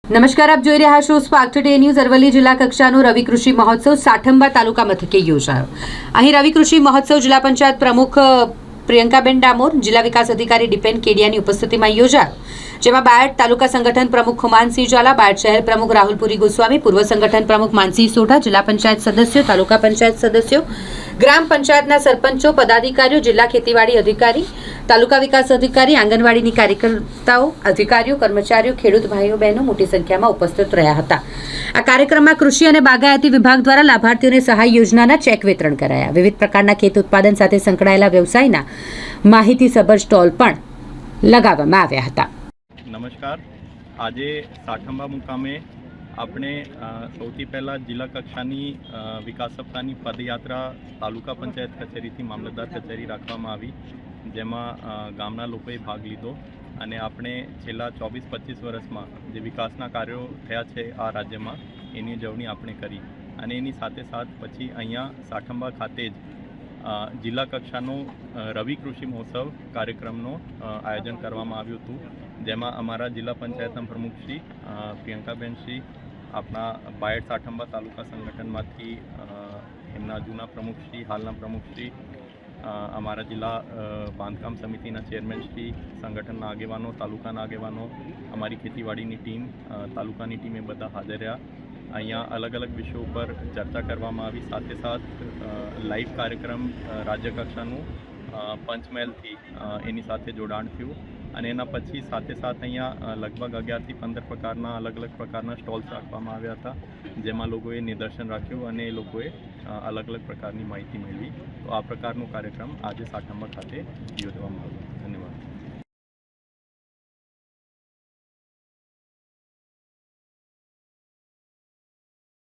નમસ્કાર, આપ જોઈ રહ્યા છો સ્પાર્ક ટુડે ન્યૂઝ. અરવલ્લી જિલ્લા કક્ષાનો રવિ કૃષિ મહોત્સવ સાઠંબા તાલુકા મથકે યોજાયો. અહીં રવિ કૃષિ મહોત્સવ જિલ્લા પંચાયત પ્રમુખ પ્રિયંકાબેન ડામોર, જિલ્લા વિકાસ અધિકારી ડિપેન કેડિયાની ઉપસ્થિતિમાં યોજાયો, જેમાં બાયડ તાલુકા સંગઠન પ્રમુખ ખુમાનસિંહ ઝાલા, બાયડ શહેર પ્રમુખ રાહુલપુરી ગોસ્વામી, પૂર્વ સંગઠન પ્રમુખ માનસિંહ સોઢા, જિલ્લા પંચાયત સદસ્યો, તાલુકા પંચાયત સદસ્યો, ગ્રામ પંચાયતના સરપંચો, પદાધિકારીઓ, જિલ્લા ખેતીવાડી અધિકારી, તાલુકા વિકાસ અધિકારી, આંગણવાડીની કાર્યકર્તાઓ, અધિકારીઓ, કર્મચારીઓ, ખેડૂત ભાઈઓ બહેનો મોટી સંખ્યામાં ઉપસ્થિત રહ્યા હતા. આ કાર્યક્રમમાં કૃષિ અને બાગાયતી વિભાગ દ્વારા લાભાર્થીઓને સહાય યોજનાના ચેક વિતરણ કરાયા. વિવિધ પ્રકારના ખેત ઉત્પાદન સાથે સંકળાયેલા વ્યવસાયના માહિતીસભર સ્ટોલ પણ લગાવવામાં આવ્યા હતા. નમસ્કાર. આજે સાઠંબા મુકામે આપણે સૌથી પહેલાં જિલ્લા કક્ષાની વિકાસ સપ્તાહની પદયાત્રા તાલુકા પંચાયત કચેરીથી મામલતદાર કચેરી રાખવામાં આવી, જેમાં ગામના લોકોએ ભાગ લીધો અને આપણે છેલ્લા 24-25 વર્ષમાં જે વિકાસના કાર્યો થયા છે આ રાજ્યમાં એની ઉજવણી આપણે કરી. અને એની સાથે સાથ પછી અહીંયા સાઠંબા ખાતે જ જિલ્લા કક્ષાનો રવિ કૃષિ મહોત્સવ કાર્યક્રમનો આયોજન કરવામાં આવ્યું હતું, જેમાં અમારા જિલ્લા પંચાયતના પ્રમુખશ્રી પ્રિયંકાબેનશ્રી, આપણા બાયડ સાઠંબા તાલુકા સંગઠનમાંથી એમના જૂના પ્રમુખશ્રી, હાલના પ્રમુખશ્રી, અમારા જિલ્લા બાંધકામ સમિતિના ચેરમેનશ્રી, સંગઠનના આગેવાનો, તાલુકાના આગેવાનો, અમારી ખેતીવાડીની ટીમ, તાલુકાની ટીમ એ બધા હાજર રહ્યા. અહીંયા અલગ અલગ વિષયો ઉપર ચર્ચા કરવામાં આવી. સાથે સાથ લાઈવ કાર્યક્રમ રાજ્ય કક્ષાનું પંચમહેલથી એની સાથે જોડાણ થયું અને એના પછી સાથે સાથ અહીંયા લગભગ 11 થી 15 પ્રકારના અલગ અલગ પ્રકારના સ્ટોલ્સ રાખવામાં આવ્યા હતા, જેમાં લોકોએ નિદર્શન રાખ્યું અને એ લોકોએ અલગ અલગ પ્રકારની માહિતી મેળવી. તો આ પ્રકારનો કાર્યક્રમ આજે સાઠંબા ખાતે યોજવામાં આવ્યો.